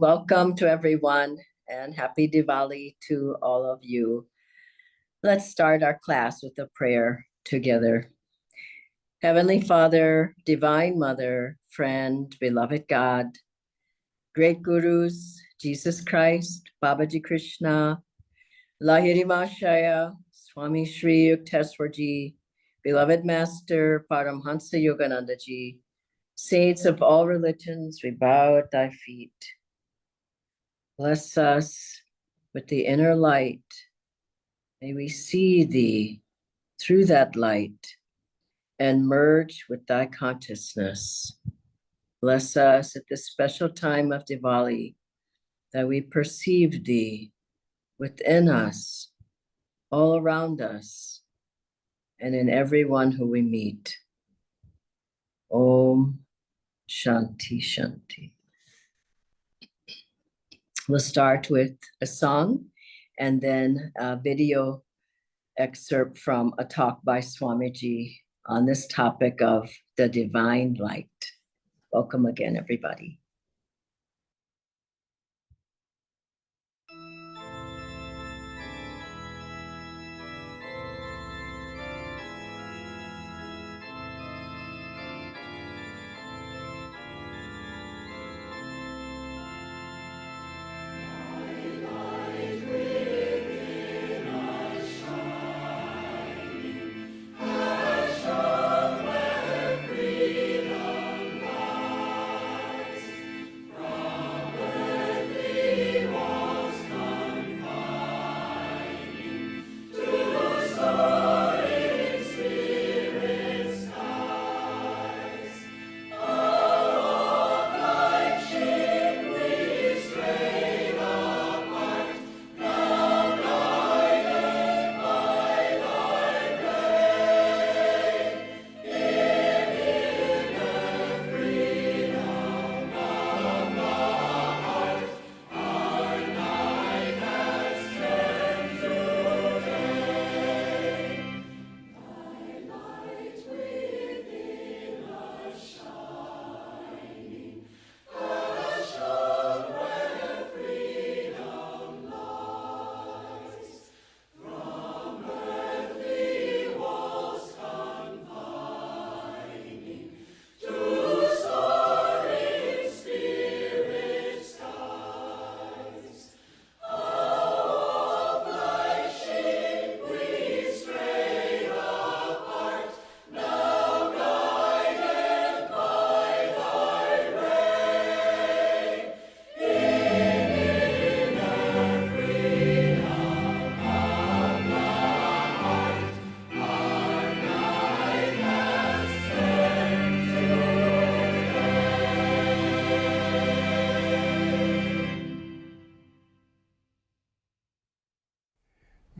Welcome to everyone and happy Diwali to all of you. Let's start our class with a prayer together. Heavenly Father, Divine Mother, friend, beloved God, great gurus, Jesus Christ, Babaji Krishna, Lahiri Mahashaya, Swami Shri Yukteswarji, beloved Master, Paramhansa Yogananda ji, saints of all religions, we bow at thy feet. Bless us with the inner light. May we see thee through that light and merge with thy consciousness. Bless us at this special time of Diwali, that we perceive thee within us, all around us, and in everyone who we meet. Om Shanti Shanti. We'll start with a song and then a video excerpt from a talk by Swamiji on this topic of the divine light. Welcome again, everybody.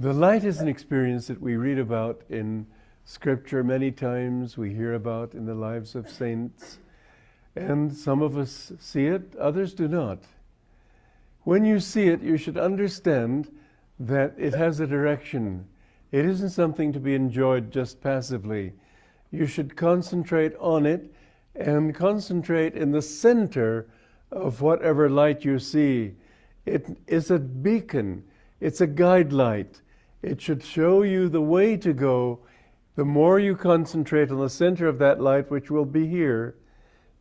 The light is an experience that we read about in scripture many times, we hear about in the lives of saints, and some of us see it, others do not. When you see it, you should understand that it has a direction. It isn't something to be enjoyed just passively. You should concentrate on it and concentrate in the center of whatever light you see. It is a beacon. It's a guide light. It should show you the way to go. The more you concentrate on the center of that light, which will be here,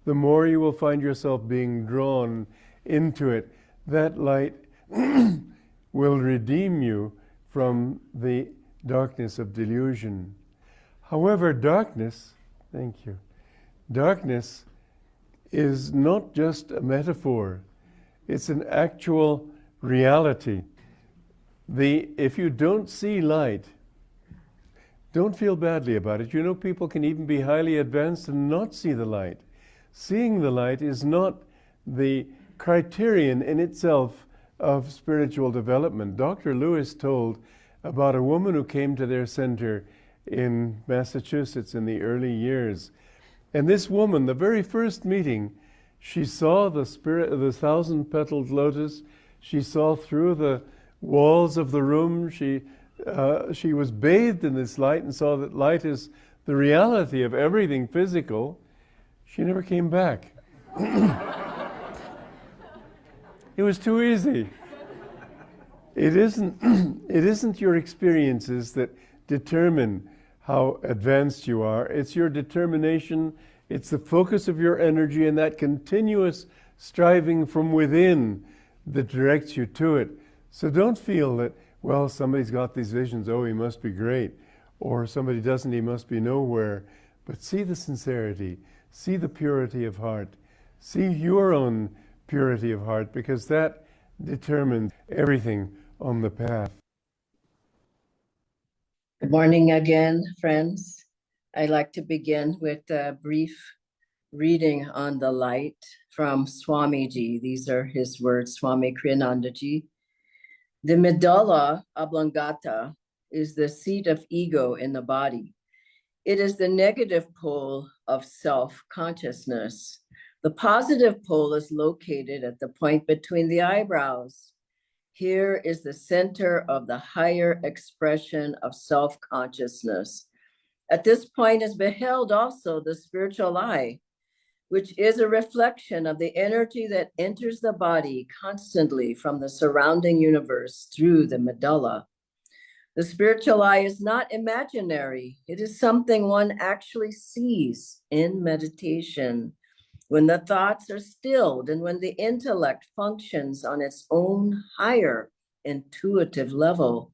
the more you will find yourself being drawn into it. That light will redeem you from the darkness of delusion. However, darkness is not just a metaphor. It's an actual reality. If you don't see light, don't feel badly about it. You know, people can even be highly advanced and not see the light. Seeing the light is not the criterion in itself of spiritual development. Dr. Lewis told about a woman who came to their center in Massachusetts in the early years. And this woman, the very first meeting, she saw the spirit of the thousand-petaled lotus. She saw through the walls of the room. She was bathed in this light and saw that light is the reality of everything physical. She never came back. It was too easy. It isn't, it isn't your experiences that determine how advanced you are. It's your determination. It's the focus of your energy and that continuous striving from within that directs you to it. So don't feel that, well, somebody's got these visions, oh, he must be great. Or somebody doesn't, he must be nowhere. But see the sincerity, see the purity of heart, see your own purity of heart, because that determines everything on the path. Good morning again, friends. I'd like to begin with a brief reading on the light from Swamiji. These are his words, Swami Kriyanandaji. The medulla oblongata is the seat of ego in the body. It is the negative pole of self-consciousness. The positive pole is located at the point between the eyebrows. Here is the center of the higher expression of self-consciousness. At this point is beheld also the spiritual eye, which is a reflection of the energy that enters the body constantly from the surrounding universe through the medulla. The spiritual eye is not imaginary. It is something one actually sees in meditation, when the thoughts are stilled and when the intellect functions on its own higher intuitive level.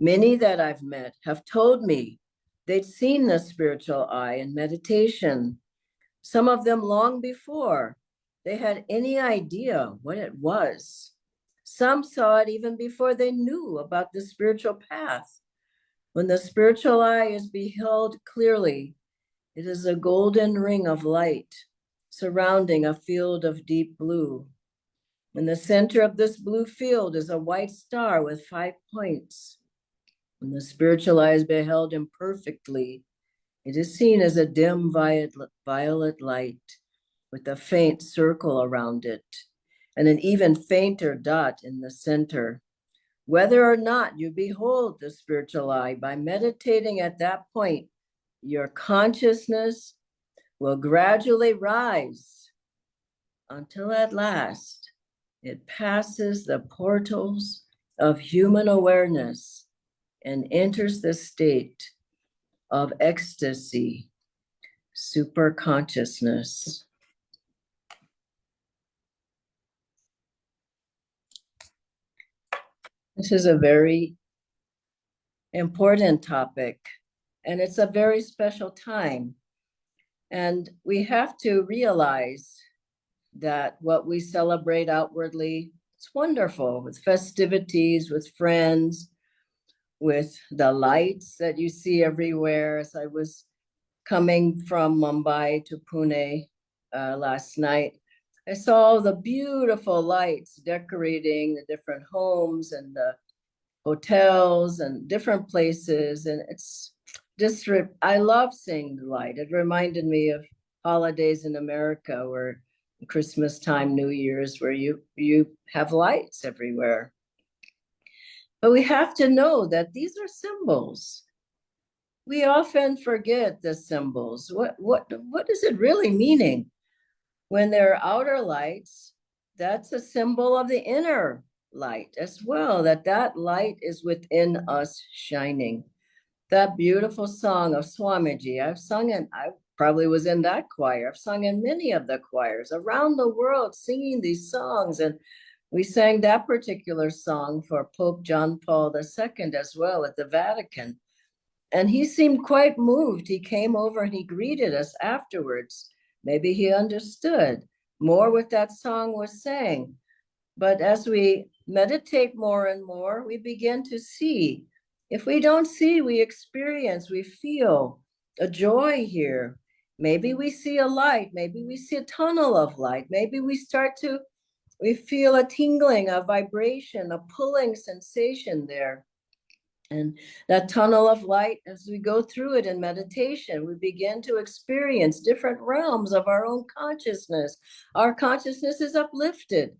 Many that I've met have told me they'd seen the spiritual eye in meditation. Some of them long before they had any idea what it was. Some saw it even before they knew about the spiritual path. When the spiritual eye is beheld clearly, it is a golden ring of light surrounding a field of deep blue. In the center of this blue field is a white star with 5 points. When the spiritual eye is beheld imperfectly, it is seen as a dim violet light with a faint circle around it and an even fainter dot in the center. Whether or not you behold the spiritual eye, by meditating at that point, your consciousness will gradually rise until at last it passes the portals of human awareness and enters the state of ecstasy, super consciousness. This is a very important topic, and it's a very special time. And we have to realize that what we celebrate outwardly, it's wonderful, with festivities, with friends, with the lights that you see everywhere. As I was coming from Mumbai to Pune last night, I saw the beautiful lights decorating the different homes and the hotels and different places. And it's just, I love seeing the light. It reminded me of holidays in America where Christmas time, New Year's, where you have lights everywhere. But we have to know that these are symbols. We often forget the symbols. What is it really meaning? When there are outer lights, that's a symbol of the inner light as well, that light is within us shining. That beautiful song of Swamiji, I've sung it, I probably was in that choir. I've sung in many of the choirs around the world singing these songs. And we sang that particular song for Pope John Paul II as well at the Vatican. And he seemed quite moved. He came over and he greeted us afterwards. Maybe he understood more what that song was saying. But as we meditate more and more, we begin to see. If we don't see, we experience, we feel a joy here. Maybe we see a light, maybe we see a tunnel of light, maybe we feel a tingling, a vibration, a pulling sensation there. And that tunnel of light, as we go through it in meditation, we begin to experience different realms of our own consciousness. Our consciousness is uplifted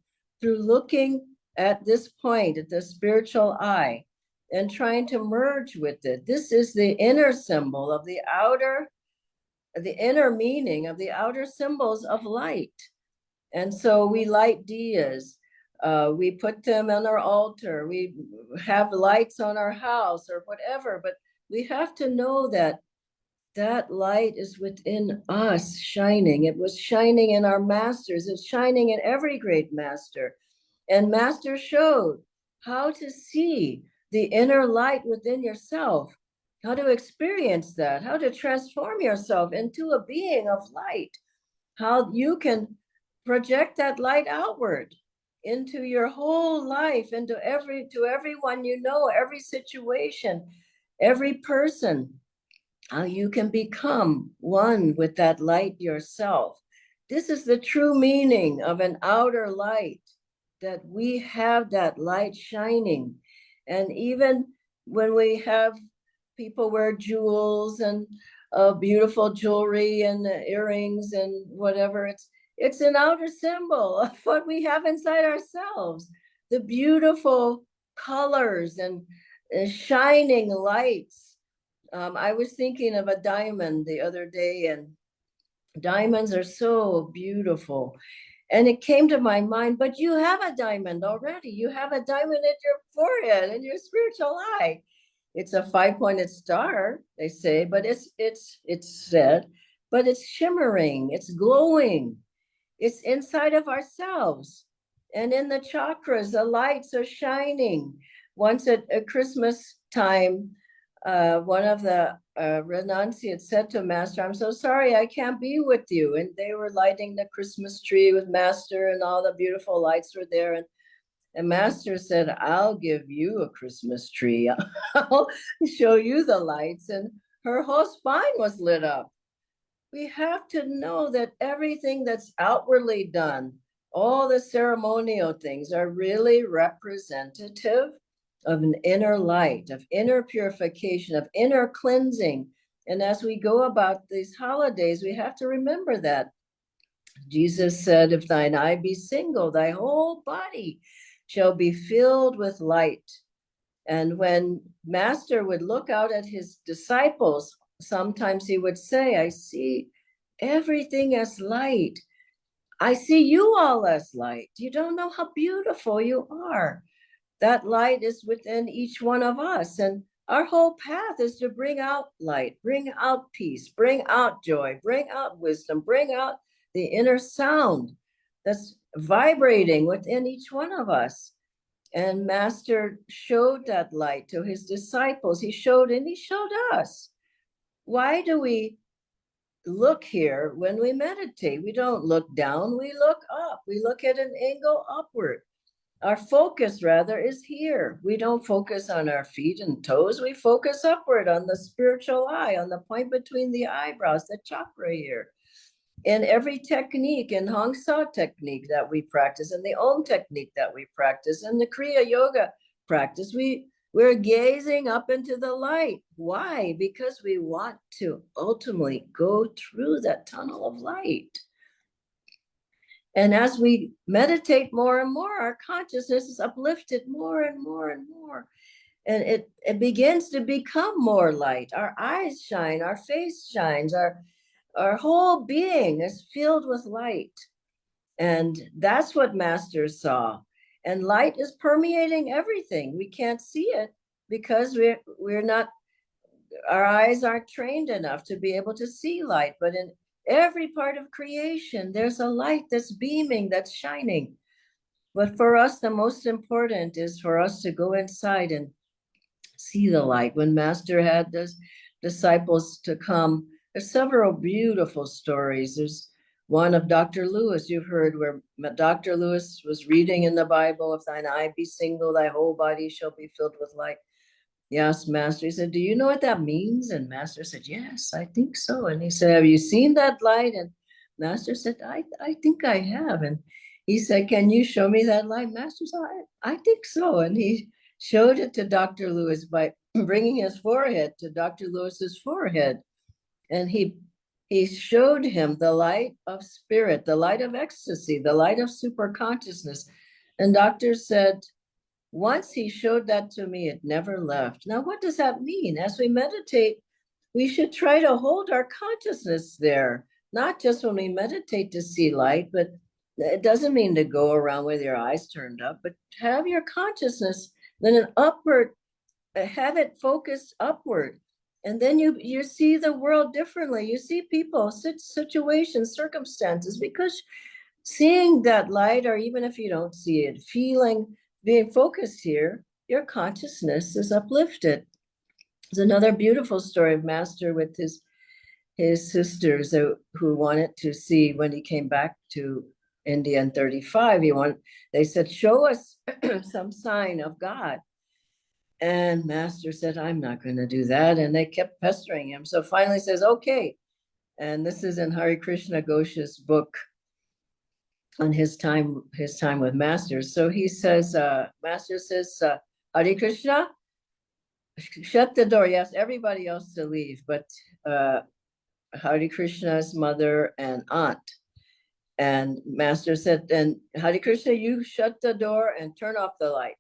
through looking at this point, at the spiritual eye, and trying to merge with it. This is the inner symbol of the inner meaning of the outer symbols of light. And so we light diyas. We put them on our altar. We have lights on our house or whatever, but we have to know that that light is within us shining. It was shining in our masters. It's shining in every great master. And master showed how to see the inner light within yourself, how to experience that, how to transform yourself into a being of light, how you can project that light outward into your whole life, into everyone you know, every situation, every person, how you can become one with that light yourself. This is the true meaning of an outer light, that we have that light shining. And even when we have people wear jewels and beautiful jewelry and earrings and whatever, it's an outer symbol of what we have inside ourselves, the beautiful colors and shining lights. I was thinking of a diamond the other day, and diamonds are so beautiful. And it came to my mind, but you have a diamond already. You have a diamond in your forehead, in your spiritual eye. It's a 5-pointed star, they say, but it's said, but it's shimmering, it's glowing. It's inside of ourselves. And in the chakras, the lights are shining. Once at Christmas time, one of the renunciates said to Master, "I'm so sorry I can't be with you." And they were lighting the Christmas tree with Master, and all the beautiful lights were there. And Master said, "I'll give you a Christmas tree. I'll show you the lights." And her whole spine was lit up. We have to know that everything that's outwardly done, all the ceremonial things, are really representative of an inner light, of inner purification, of inner cleansing. And as we go about these holidays, we have to remember that. Jesus said, "If thine eye be single, thy whole body shall be filled with light." And when Master would look out at his disciples, sometimes he would say, "I see everything as light. I see you all as light. You don't know how beautiful you are." That light is within each one of us. And our whole path is to bring out light, bring out peace, bring out joy, bring out wisdom, bring out the inner sound that's vibrating within each one of us. And Master showed that light to his disciples. He showed us. Why do we look here when we meditate? We don't look down, we look up. We look at an angle upward. Our focus, rather, is here. We don't focus on our feet and toes. We focus upward on the spiritual eye, on the point between the eyebrows, the chakra here. In every technique, in Hong Sa technique that we practice, in the Om technique that we practice, in the Kriya Yoga practice, we're gazing up into the light. Why? Because we want to ultimately go through that tunnel of light. And as we meditate more and more, our consciousness is uplifted more and more and more. And it begins to become more light. Our eyes shine, our face shines, our whole being is filled with light. And that's what Master saw. And light is permeating everything. We can't see it because we're not, our eyes aren't trained enough to be able to see light. But in every part of creation, there's a light that's beaming, that's shining. But for us, the most important is for us to go inside and see the light. When Master had the disciples to come, there's several beautiful stories. There's one of Dr. Lewis, you've heard, where Dr. Lewis was reading in the Bible, "If thine eye be single, thy whole body shall be filled with light." Yes, Master. He said, "Do you know what that means?" And Master said, "Yes, I think so." And he said, "Have you seen that light?" And Master said, I think I have. And he said, "Can you show me that light?" Master said, I think so. And he showed it to Dr. Lewis by bringing his forehead to Dr. Lewis's forehead. And he showed him the light of spirit, the light of ecstasy, the light of super consciousness. And Doctor said, once he showed that to me, it never left. Now, what does that mean? As we meditate, we should try to hold our consciousness there, not just when we meditate to see light, but It doesn't mean to go around with your eyes turned up, but have your consciousness, then an upward, have it focused upward. And then you see the world differently. You see people, situations, circumstances, because seeing that light, or even if you don't see it, feeling, being focused here, your consciousness is uplifted. There's another beautiful story of Master with his sisters who wanted to see when he came back to India in 35. They said, show us some sign of God. And Master said, I'm not going to do that. And they kept pestering him. So finally says, okay. And this is in Hare Krishna Ghosh's book on his time with Master. So he says, Master says, Hare Krishna, shut the door. Yes, everybody else to leave, but Hare Krishna's mother and aunt. And Master said, and Hare Krishna, you shut the door and turn off the light.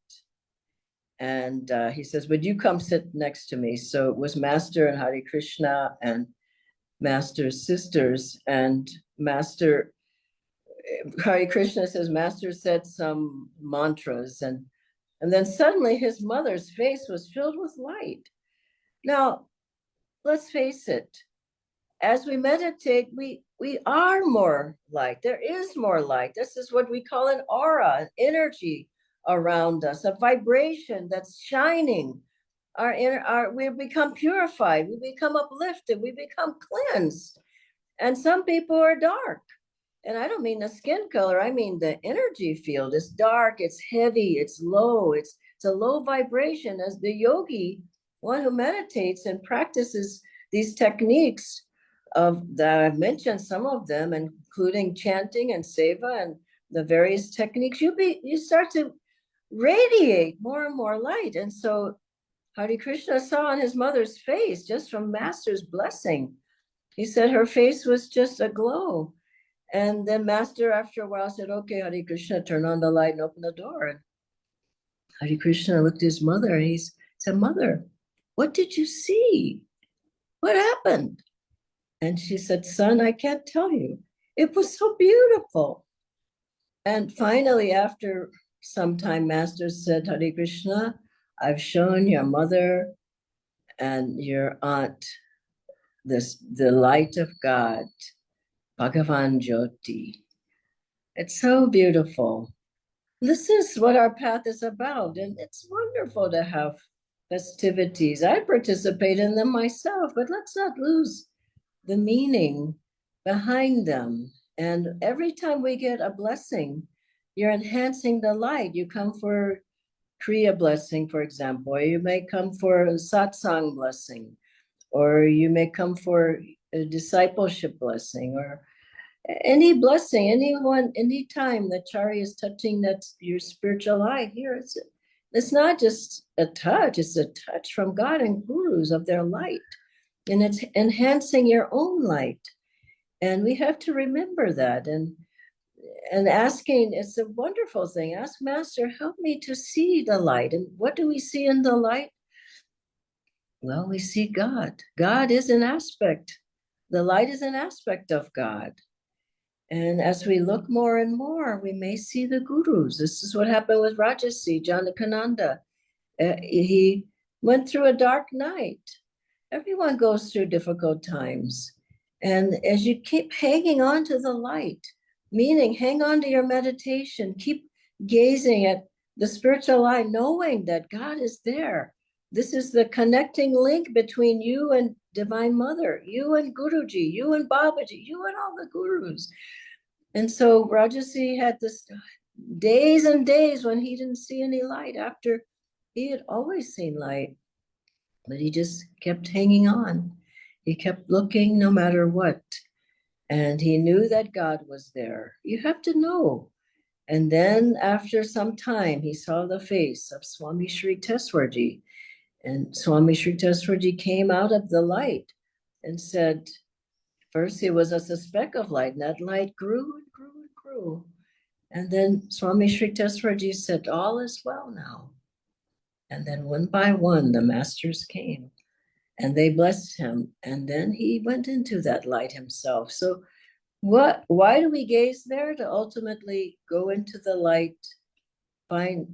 And he says, would you come sit next to me? So it was Master and Hare Krishna and Master's sisters. And Master, Hare Krishna says, Master said some mantras. And then suddenly his mother's face was filled with light. Now, let's face it, as we meditate, we are more light. There is more light. This is what we call an aura, an energy around us, a vibration that's shining. We become purified, we become uplifted, we become cleansed. And some people are dark. And I don't mean the skin color, I mean the energy field. It's dark, it's heavy, it's low, it's a low vibration. As the yogi, one who meditates and practices these techniques that I've mentioned, some of them, including chanting and seva and the various techniques, you start to radiate more and more light. And so Hare Krishna saw on his mother's face, just from Master's blessing, he said her face was just aglow. And then Master, after a while, said, okay, Hare Krishna, turn on the light and open the door. And Hare Krishna looked at his mother and he said, Mother, what did you see? What happened? And she said, son, I can't tell you. It was so beautiful. And finally, after some time, Master said, Hare Krishna, I've shown your mother and your aunt the light of God, Bhagavan Jyoti. It's so beautiful. This is what our path is about, and it's wonderful to have festivities. I participate in them myself, but let's not lose the meaning behind them. And every time we get a blessing, you're enhancing the light. You come for Kriya blessing, for example, or you may come for a satsang blessing, or you may come for a discipleship blessing, or any blessing, anytime the chari is touching your spiritual life here, it's not just a touch, it's a touch from God and gurus of their light. And it's enhancing your own light. And we have to remember that. And asking, it's a wonderful thing. Ask Master, help me to see the light. And what do we see in the light? Well, we see God. God is an aspect. The light is an aspect of God. And as we look more and more, we may see the gurus. This is what happened with Rajasi, Janakananda. He went through a dark night. Everyone goes through difficult times. And as you keep hanging on to the light, meaning hang on to your meditation, keep gazing at the spiritual light, knowing that God is there. This is the connecting link between you and Divine Mother, you and Guruji, you and Babaji, you and all the gurus. And so Rajasi had this days and days when he didn't see any light, after he had always seen light. But he just kept hanging on. He kept looking no matter what. And he knew that God was there. You have to know. And then after some time, he saw the face of Swami Sri Teswarji. And Swami Sri Teswarji came out of the light and said, first it was a speck of light, and that light grew and grew and grew. And then Swami Sri Teswarji said, all is well now. And then one by one, the masters came and they blessed him. And then he went into that light himself. So Why do we gaze there? To ultimately go into the light,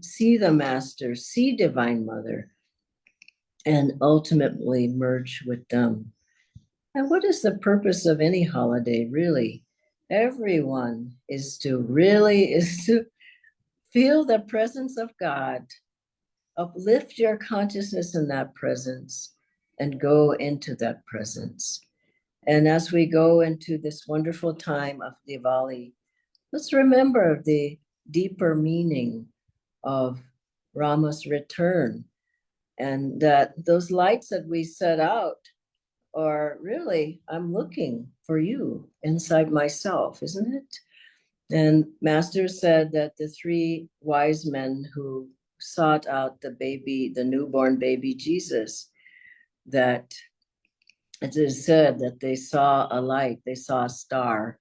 see the Master, see Divine Mother, and ultimately merge with them. And what is the purpose of any holiday, really? Everyone is to feel the presence of God, uplift your consciousness in that presence, and go into that presence. And as we go into this wonderful time of Diwali, let's remember the deeper meaning of Rama's return, and that those lights that we set out are really, I'm looking for you inside myself, isn't it? And Master said that the three wise men who sought out the newborn baby Jesus, that it is said that they saw a light, they saw a star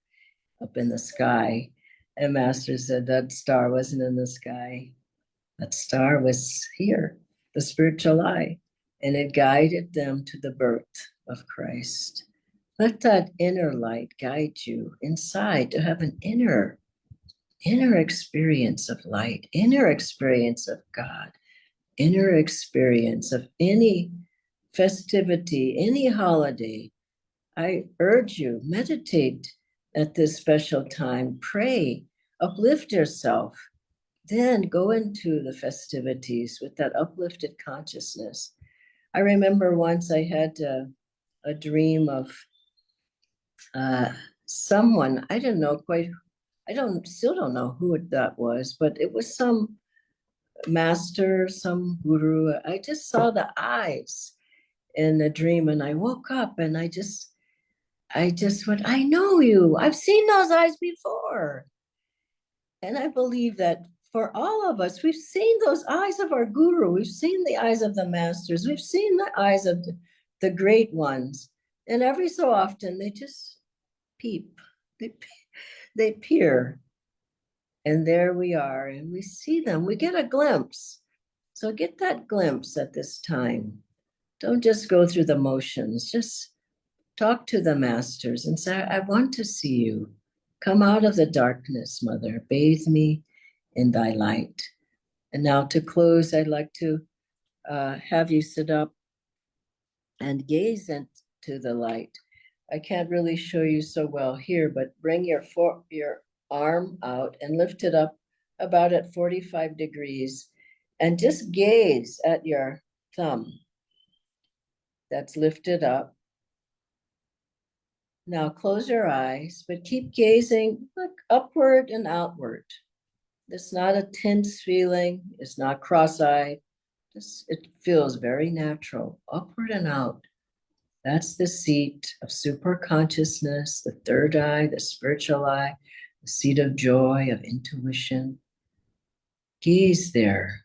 up in the sky. And Master said that star wasn't in the sky. That star was here, the spiritual eye, and it guided them to the birth of Christ. Let that inner light guide you inside to have an inner experience of light, inner experience of God, inner experience of any festivity, any holiday. I urge you, meditate at this special time, pray, uplift yourself, then go into the festivities with that uplifted consciousness. I remember once I had a dream of someone, I didn't know quite, still don't know who that was, but it was some master, some guru. I just saw the eyes in the dream, and I woke up and I just went, I know you. I've seen those eyes before. And I believe that for all of us, we've seen those eyes of our guru. We've seen the eyes of the masters. We've seen the eyes of the great ones. And every so often, they just peep. They peer. And there we are, and we see them. We get a glimpse. So get that glimpse at this time. Don't just go through the motions. Just talk to the masters and say, I want to see you. Come out of the darkness, Mother. Bathe me in thy light. And now to close, I'd like to have you sit up and gaze into the light. I can't really show you so well here, but bring your arm out and lift it up about at 45 degrees and just gaze at your thumb that's lifted up. Now close your eyes, but keep gazing, look upward and outward. It's not a tense feeling, it's not cross-eyed, it feels very natural, upward and out. That's the seat of super consciousness, the third eye, the spiritual eye, the seat of joy, of intuition. Gaze there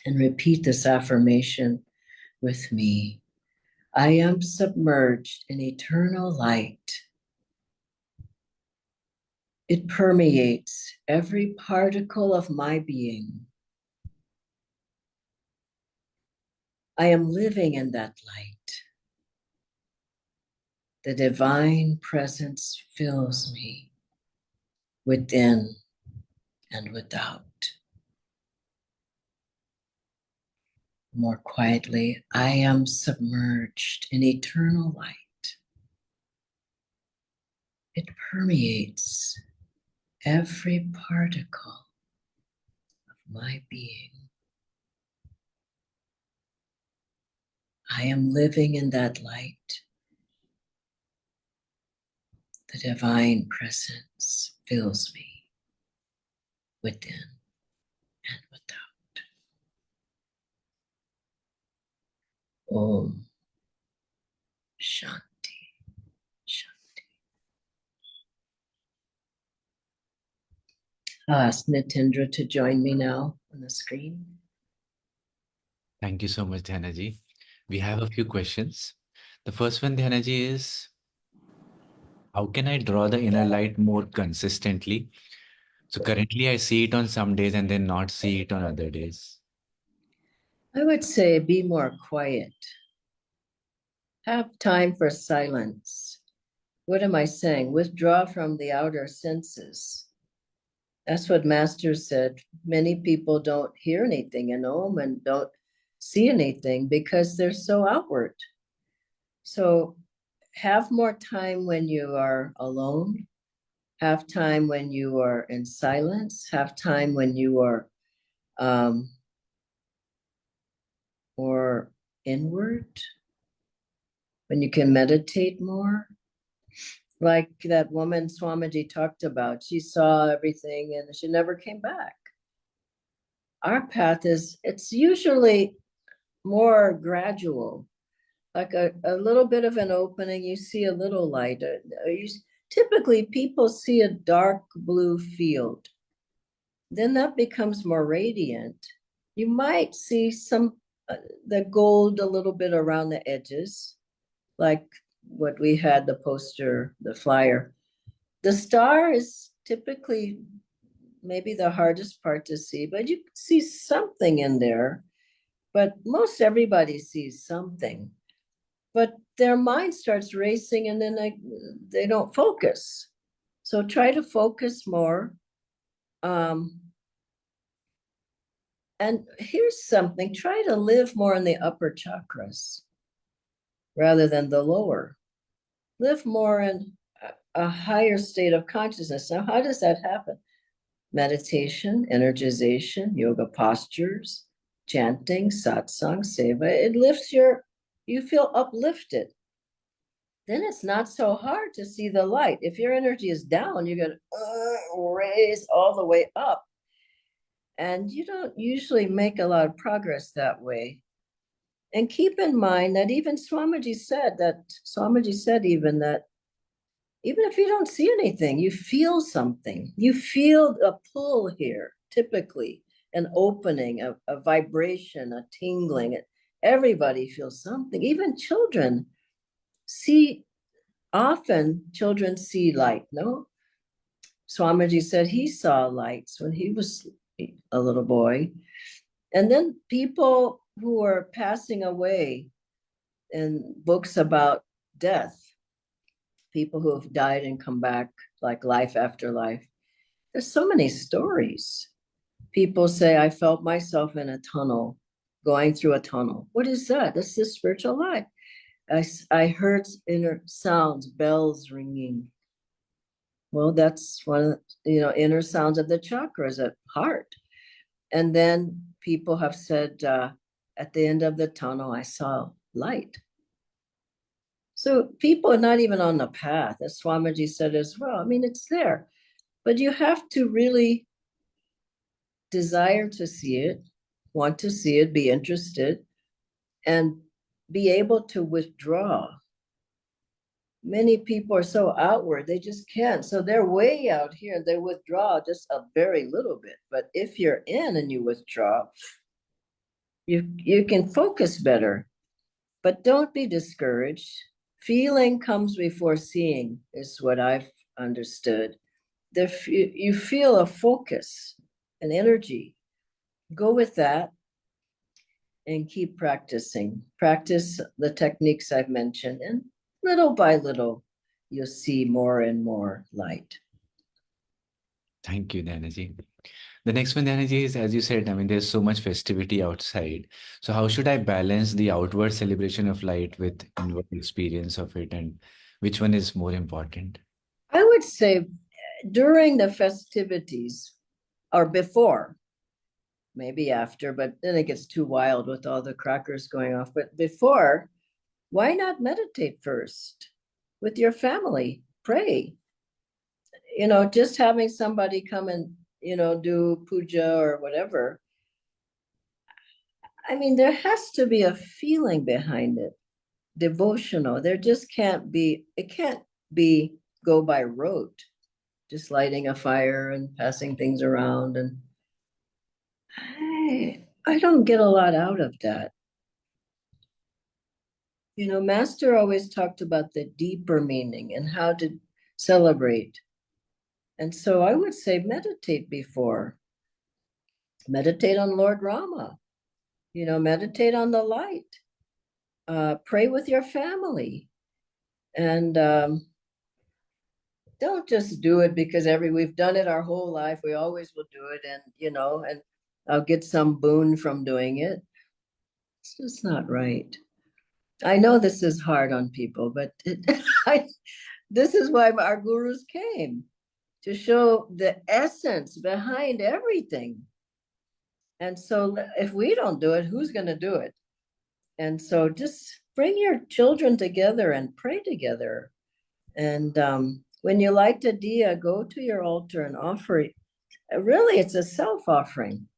and repeat this affirmation with me. I am submerged in eternal light. It permeates every particle of my being. I am living in that light. The divine presence fills me within and without. More quietly, I am submerged in eternal light. It permeates every particle of my being. I am living in that light. The divine presence fills me within and without. Om Shanti, Shanti. I'll ask Nitendra to join me now on the screen. Thank you so much, Dhyanaji. We have a few questions. The first one, Dhyanaji, is how can I draw the inner light more consistently? So currently I see it on some days and then not see it on other days. I would say be more quiet. Have time for silence. what am I saying? Withdraw from the outer senses. That's what Master said. Many people don't hear anything in Om and don't see anything because they're so outward. So have more time when you are alone. Have time when you are in silence. Have time when you are more inward, when you can meditate more. Like that woman Swamiji talked about, she saw everything and she never came back. Our path it's usually more gradual, like a little bit of an opening, you see a little light. Typically, people see a dark blue field. Then that becomes more radiant. You might see the gold a little bit around the edges, like what we had, the poster, the flyer. The star is typically maybe the hardest part to see, but you see something in there. But most everybody sees something. But their mind starts racing and then they don't focus. So try to focus more. And here's something, try to live more in the upper chakras rather than the lower. Live more in a higher state of consciousness. Now, how does that happen? Meditation, energization, yoga postures, chanting, satsang, seva. It lifts you feel uplifted. Then it's not so hard to see the light. If your energy is down, you're going to raise all the way up. And you don't usually make a lot of progress that way. And keep in mind that even Swamiji said even that even if you don't see anything, you feel something. You feel a pull here, typically, an opening, a vibration, a tingling. Everybody feels something. Even children children see light, no? Swamiji said he saw lights when he was a little boy. And then people who are passing away in books about death, people who have died and come back, like life after life. There's so many stories. People say, I felt myself in a tunnel, going through a tunnel. What is that? That's the spiritual life. I heard inner sounds, bells ringing. Well, that's one of the, inner sounds of the chakras at heart. And then people have said, at the end of the tunnel, I saw light. So people are not even on the path, as Swamiji said as well. I mean, it's there, but you have to really desire to see it, want to see it, be interested, and be able to withdraw. Many people are so outward, they just can't. So they're way out here, they withdraw just a very little bit. But if you're in and you withdraw, you can focus better. But don't be discouraged. Feeling comes before seeing is what I've understood. You feel a focus, an energy. Go with that and keep practicing. Practice the techniques I've mentioned, and little by little, you'll see more and more light. Thank you, Dhyanaji. The next one, Dhyanaji, is, as you said, I mean, there's so much festivity outside. So how should I balance the outward celebration of light with inward experience of it, and which one is more important? I would say during the festivities or before, maybe after, but then it gets too wild with all the crackers going off. But before, why not meditate first with your family? Pray. Just having somebody come and, do puja or whatever. I mean, there has to be a feeling behind it, devotional. There just can't be, it can't be go by rote, just lighting a fire and passing things around. And I don't get a lot out of that. Master always talked about the deeper meaning and how to celebrate. And so I would say meditate before. Meditate on Lord Rama. Meditate on the light. Pray with your family. And don't just do it because we've done it our whole life. We always will do it, and and I'll get some boon from doing it. It's just not right. I know this is hard on people, but this is why our gurus came, to show the essence behind everything. And so if we don't do it, who's going to do it? And so just bring your children together and pray together. And when you light a diya, go to your altar and offer it. Really, it's a self-offering.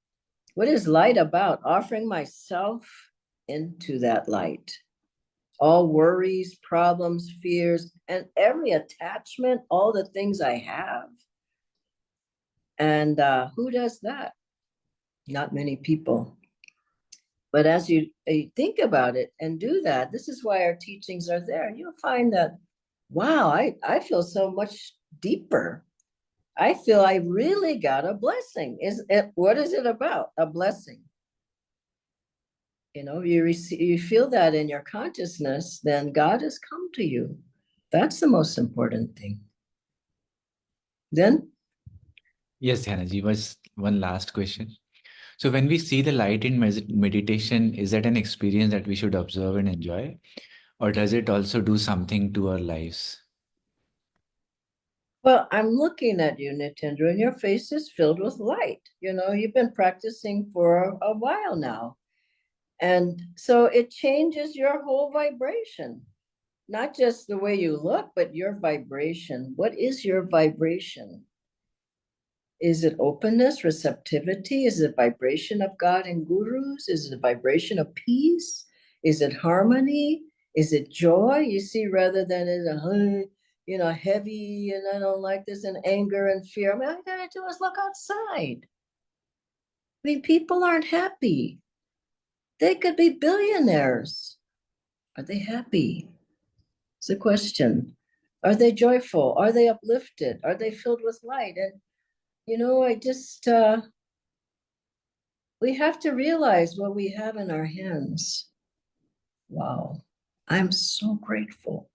What is light about? Offering myself into that light. All worries, problems, fears, and every attachment, all the things I have. And who does that? Not many people. But as you think about it and do that, this is why our teachings are there. You'll find that, wow, I feel so much deeper. I feel I really got a blessing. What is it about? A blessing. You feel that in your consciousness, then God has come to you. That's the most important thing. Then? Yes, Dhyanaji, was one last question. So when we see the light in meditation, is that an experience that we should observe and enjoy? Or does it also do something to our lives? Well, I'm looking at you, Nitendra, and your face is filled with light. You've been practicing for a while now. And so it changes your whole vibration, not just the way you look, but your vibration. What is your vibration? Is it openness, receptivity? Is it vibration of God and gurus? Is it a vibration of peace? Is it harmony? Is it joy? You see, rather than heavy, and I don't like this, and anger and fear. All I gotta do is look outside. People aren't happy. They could be billionaires. Are they happy? It's a question. Are they joyful? Are they uplifted? Are they filled with light? And, I just, we have to realize what we have in our hands. Wow. I'm so grateful,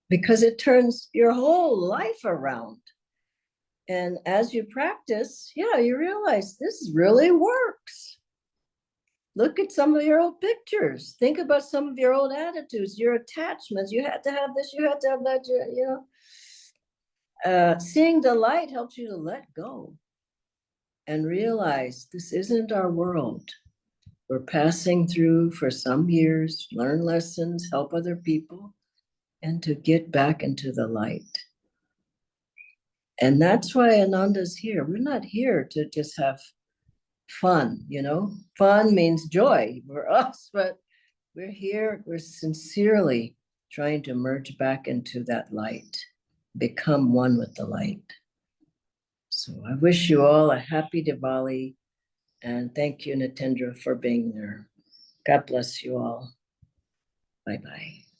because it turns your whole life around. And as you practice, you realize this really works. Look at some of your old pictures. Think about some of your old attitudes, your attachments. You had to have this, you had to have that, seeing the light helps you to let go and realize this isn't our world. We're passing through for some years, learn lessons, help other people, and to get back into the light. And that's why Ananda's here. We're not here to just have fun, Fun means joy for us, but we're here, we're sincerely trying to merge back into that light, become one with the light. So I wish you all a happy Diwali, and thank you, Nitendra, for being there. God bless you all. Bye-bye.